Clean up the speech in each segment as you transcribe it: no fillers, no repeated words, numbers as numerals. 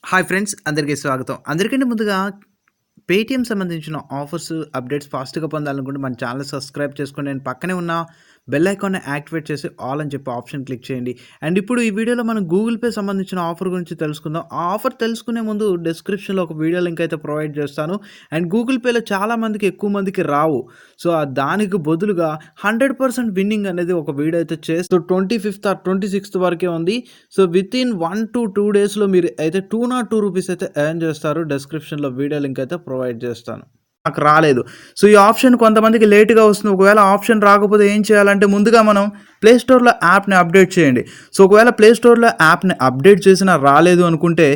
Hi friends, అందరికీ స్వాగతం. అందరికంటే ముందుగా పేటీఎం సంబంధించిన ఆఫర్స్, అప్డేట్స్ ఫాస్ట్‌గా పొందాలనుకుంటే మన ఛానెల్ సబ్స్క్రైబ్ చేసుకోండి. అండ్ పక్కనే ఉన్న బెల్ ఐకాన్‌ని యాక్టివేట్ చేసి ఆల్ అని చెప్పి ఆప్షన్ క్లిక్ చేయండి. అండ్ ఇప్పుడు ఈ వీడియోలో మనం గూగుల్ పే సంబంధించిన ఆఫర్ గురించి తెలుసుకుందాం. ఆ ఆఫర్ తెలుసుకునే ముందు డిస్క్రిప్షన్‌లో ఒక వీడియో లింక్ అయితే ప్రొవైడ్ చేస్తాను. అండ్ గూగుల్ పేలో చాలా మందికి ఎక్కువ మందికి రావు. సో, దానికి బదులుగా 100% విన్నింగ్ అనేది ఒక వీడియో అయితే చేస్తూ 25థ్ ఆర్ 26థ్ వరకే ఉంది. సో, వితిన్ 1-2 డేస్‌లో మీరు అయితే రూ. 202 అయితే ఎర్న్ చేస్తారు. డిస్క్రిప్షన్‌లో వీడియో లింక్ అయితే ప్రొవైడ్ చేస్తాను. నాకు రాలేదు. సో, ఈ ఆప్షన్ కొంతమందికి లేట్‌గా వస్తుంది. ఒకవేళ ఆప్షన్ రాకపోతే ఏం చేయాలంటే ముందుగా మనం ప్లే స్టోర్‌లో యాప్‌ని అప్డేట్ చేయండి. సో, ఒకవేళ ప్లే స్టోర్‌లో యాప్‌ని అప్డేట్ చేసినా రాలేదు అనుకుంటే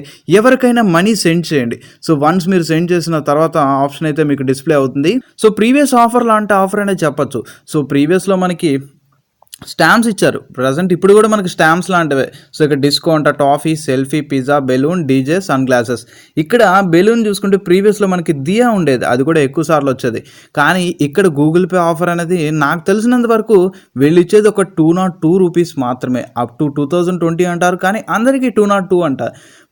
ఎవరికైనా మనీ సెండ్ చేయండి. సో, వన్స్ మీరు సెండ్ చేసిన తర్వాత ఆప్షన్ అయితే మీకు డిస్‌ప్లే అవుతుంది. సో, ప్రీవియస్ ఆఫర్ లాంటి ఆఫర్ అనే చెప్పొచ్చు. సో, ప్రీవియస్‌లో మనకి స్టాంప్స్ ఇచ్చారు. ప్రెజెంట్ ఇప్పుడు కూడా మనకి స్టాంప్స్ లాంటివే. సో, ఇక్కడ discount, toffee, selfie, pizza, balloon, DJ, sunglasses. ఇక్కడ బెలూన్ చూసుకుంటే ప్రీవియస్‌లో మనకి దియా ఉండేది. అది కూడా ఎక్కువ సార్లు వచ్చేది. కానీ ఇక్కడ గూగుల్ పే ఆఫర్ అనేది నాకు తెలిసినంత వరకు వీళ్ళు ఇచ్చేది ఒక రూ. 202 మాత్రమే. అప్ టు 2020 అంటారు. కానీ అందరికీ 202 అంట.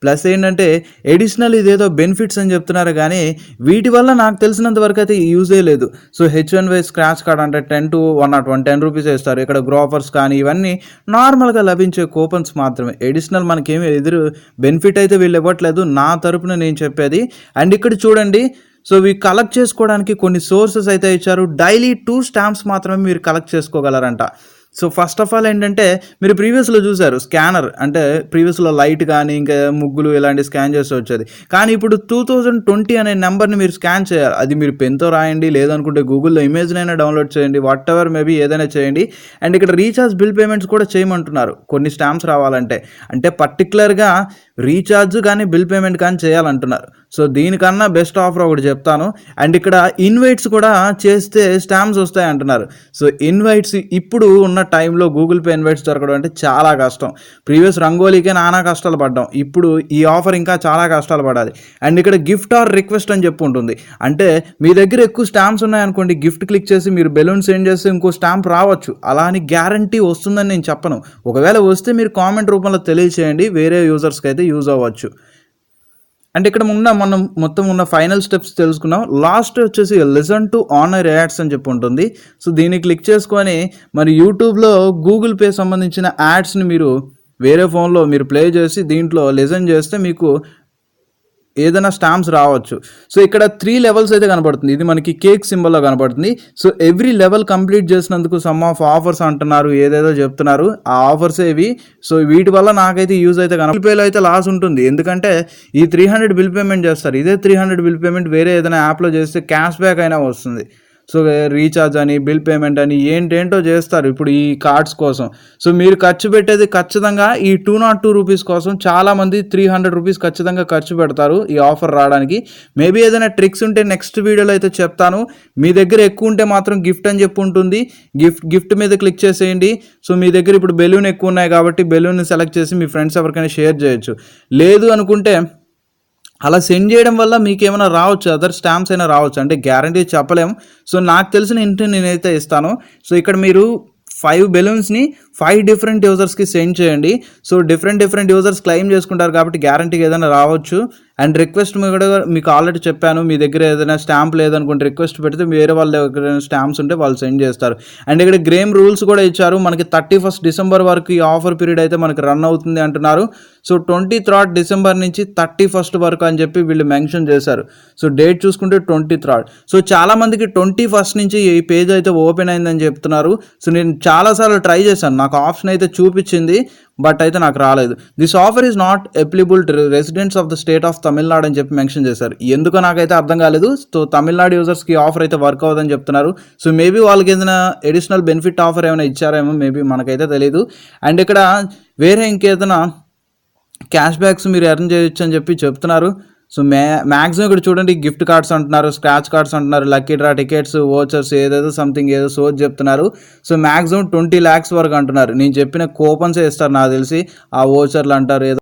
ప్లస్ ఏంటంటే ఎడిషనల్ ఇదేదో బెనిఫిట్స్ అని చెప్తున్నారు కానీ వీటి వల్ల నాకు తెలిసినంత వరకు అయితే యూజే లేదు. సో, H1 స్క్రాచ్ కార్డ్ అంటే 10 to 101 రూపీస్ వేస్తారు. ఇక్కడ గ్రోఫర్స్ కానీ ఇవన్నీ నార్మల్గా లభించే కూపన్స్ మాత్రమే. ఎడిషనల్ మనకేమీ ఎదురు బెనిఫిట్ అయితే వీళ్ళు ఇవ్వట్లేదు నా తరపున నేను చెప్పేది. అండ్ ఇక్కడ చూడండి, సో ఇవి కలెక్ట్ చేసుకోవడానికి కొన్ని సోర్సెస్ అయితే ఇచ్చారు. డైలీ 2 స్టాంప్స్ మాత్రమే మీరు కలెక్ట్ చేసుకోగలరంట. సో, ఫస్ట్ ఆఫ్ ఆల్ ఏంటంటే మీరు ప్రీవియస్‌లో చూసారు స్కానర్ అంటే ప్రీవియస్‌లో లైట్ కానీ ఇంకా ముగ్గులు ఇలాంటి స్కాన్ చేసి వచ్చేది. కానీ ఇప్పుడు 2020 అనే నెంబర్‌ని మీరు స్కాన్ చేయాలి. అది మీరు పెన్‌తో రాయండి, లేదనుకుంటే గూగుల్‌లో ఇమేజ్‌నైనా డౌన్లోడ్ చేయండి. వాట్ ఎవర్ మేబీ ఏదైనా చేయండి. అండ్ ఇక్కడ రీచార్జ్ బిల్ పేమెంట్స్ కూడా చేయమంటున్నారు కొన్ని స్టాంప్స్ రావాలంటే. అంటే పర్టిక్యులర్‌గా రీఛార్జ్ కానీ బిల్ పేమెంట్ కానీ చేయాలంటున్నారు. సో, దీనికన్నా బెస్ట్ ఆఫర్ ఒకటి చెప్తాను. అండ్ ఇక్కడ ఇన్వైట్స్ కూడా చేస్తే స్టాంప్స్ వస్తాయి అంటున్నారు. సో, ఇన్వైట్స్ ఇప్పుడు ఉన్న టైంలో గూగుల్ పే ఇన్వైట్స్ దొరకడం అంటే చాలా కష్టం. ప్రీవియస్ రంగోలీకే నానా కష్టాలు పడ్డాం. ఇప్పుడు ఈ ఆఫర్ ఇంకా చాలా కష్టాలు పడాలి. అండ్ ఇక్కడ గిఫ్ట్ ఆర్ రిక్వెస్ట్ అని చెప్పి ఉంటుంది. అంటే మీ దగ్గర ఎక్కువ స్టాంప్స్ ఉన్నాయనుకోండి, గిఫ్ట్ క్లిక్ చేసి మీరు బెలూన్ సెండ్ చేస్తే ఇంకో స్టాంప్ రావచ్చు. అలా అని గ్యారంటీ వస్తుందని నేను చెప్పను. ఒకవేళ వస్తే మీరు కామెంట్ రూపంలో తెలియచేయండి. వేరే యూజర్స్కి అయితే యూజ్ అవ్వచ్చు. అంటే ఇక్కడ మనం మొత్తం ఉన్న ఫైనల్ స్టెప్స్ తెలుసుకున్నాం. లాస్ట్ వచ్చేసి లిసన్ టు ఆనర్ యాడ్స్ అని చెప్పి ఉంటుంది. సో, దీన్ని క్లిక్ చేసుకొని మరి యూట్యూబ్లో గూగుల్ పే సంబంధించిన యాడ్స్ని మీరు వేరే ఫోన్లో మీరు ప్లే చేసి దీంట్లో లిసన్ చేస్తే మీకు ఏదైనా స్టాంప్స్ రావచ్చు. సో, ఇక్కడ 3 లెవెల్స్ అయితే కనబడుతుంది. ఇది మనకి కేక్ సింబల్లో కనబడుతుంది. సో, ఎవ్రీ లెవెల్ కంప్లీట్ చేసినందుకు సమ్ ఆఫ్ ఆఫర్స్ అంటున్నారు, ఏదేదో చెప్తున్నారు. ఆ ఆఫర్స్ ఇవి. సో, వీటి వల్ల నాకైతే యూజ్ అయితే గూగుల్ పేలో అయితే లాస్ ఉంటుంది. ఎందుకంటే ఈ 300 బిల్ పేమెంట్ చేస్తారు. ఇదే 300 బిల్ పేమెంట్ వేరే ఏదైనా యాప్లో చేస్తే క్యాష్ బ్యాక్ అయినా వస్తుంది. సో, రీఛార్జ్ అని, బిల్ పేమెంట్ అని ఏంటేంటో చేస్తారు ఇప్పుడు ఈ కార్డ్స్ కోసం. సో, మీరు ఖర్చు పెట్టేది ఖచ్చితంగా ఈ రూ. 202 కోసం చాలామంది రూ. 300 ఖచ్చితంగా ఖర్చు పెడతారు ఈ ఆఫర్ రావడానికి. మేబీ ఏదైనా ట్రిక్స్ ఉంటే నెక్స్ట్ వీడియోలో అయితే చెప్తాను. మీ దగ్గర ఎక్కువ ఉంటే మాత్రం గిఫ్ట్ అని చెప్పి ఉంటుంది. గిఫ్ట్ మీద క్లిక్ చేసేయండి. సో, మీ దగ్గర ఇప్పుడు బెలూన్ ఎక్కువ ఉన్నాయి కాబట్టి బెలూన్ని సెలెక్ట్ చేసి మీ ఫ్రెండ్స్ ఎవరికైనా షేర్ చేయొచ్చు. లేదు అనుకుంటే అలా సెండ్ చేయడం వల్ల మీకేమైనా రావచ్చు, అదర్ స్టాంప్స్ అయినా రావచ్చు. అంటే గ్యారంటీ చెప్పలేము. సో, నాకు తెలిసిన ఇంటి నేనైతే ఇస్తాను. సో, ఇక్కడ మీరు 5 బెలూన్స్ని 5 డిఫరెంట్ యూజర్స్కి సెండ్ చేయండి. సో, డిఫరెంట్ యూజర్స్ క్లెయిమ్ చేసుకుంటారు కాబట్టి గ్యారంటీగా ఏదైనా రావచ్చు. అండ్ రిక్వెస్ట్ కూడా మీకు ఆల్రెడీ చెప్పాను. మీ దగ్గర ఏదైనా స్టాంప్ లేదనుకుంటే రిక్వెస్ట్ పెడితే వేరే వాళ్ళ దగ్గర స్టాంప్స్ ఉంటే వాళ్ళు సెండ్ చేస్తారు. అండ్ ఇక్కడ గ్రేమ్ రూల్స్ కూడా ఇచ్చారు. మనకి 31 డిసెంబర్ వరకు ఈ ఆఫర్ పీరియడ్ అయితే మనకి రన్ అవుతుంది అంటున్నారు. సో, 23 డిసెంబర్ నుంచి 31 వరకు అని చెప్పి వీళ్ళు మెన్షన్ చేశారు. సో, డేట్ చూసుకుంటే 23. సో, చాలామందికి 21 నుంచి ఈ పేజ్ అయితే ఓపెన్ అయిందని చెప్తున్నారు. సో, నేను చాలాసార్లు ట్రై చేశాను. నాకు ఆప్షన్ అయితే చూపించింది, బట్ అయితే నాకు రాలేదు. This offer is not applicable to residents of the state of Tamil Nadu అని చెప్పి మెన్షన్ చేశారు. ఎందుకో నాకైతే అర్థం కాలేదు. సో, తమిళనాడు యూజర్స్కి ఆఫర్ అయితే వర్క్ అవ్వదని చెప్తున్నారు. సో, మేబీ వాళ్ళకి ఏదైనా ఎడిషనల్ బెనిఫిట్ ఆఫర్ ఏమైనా ఇచ్చారేమో, మేబీ మనకైతే తెలియదు. అండ్ ఇక్కడ వేరే ఇంకేదైనా క్యాష్ బ్యాక్స్ మీరు ఎర్న్ చేయొచ్చు అని చెప్పి చెప్తున్నారు. సో, మ్యాక్సిమం ఇక్కడ చూడండి గిఫ్ట్ కార్డ్స్ అంటున్నారు, స్క్రాచ్ కార్డ్స్ అంటున్నారు, లక్కీ డ్రా టికెట్స్, వోచర్స్ ఏదేదో సంథింగ్ ఏదో సోచ్ చెప్తున్నారు. సో, మ్యాక్సిమం 20 lakhs వరకు అంటున్నారు. నేను చెప్పిన కూపన్సే ఇస్తారు నాకు తెలిసి. ఆ వోచర్లు అంటారు ఏదో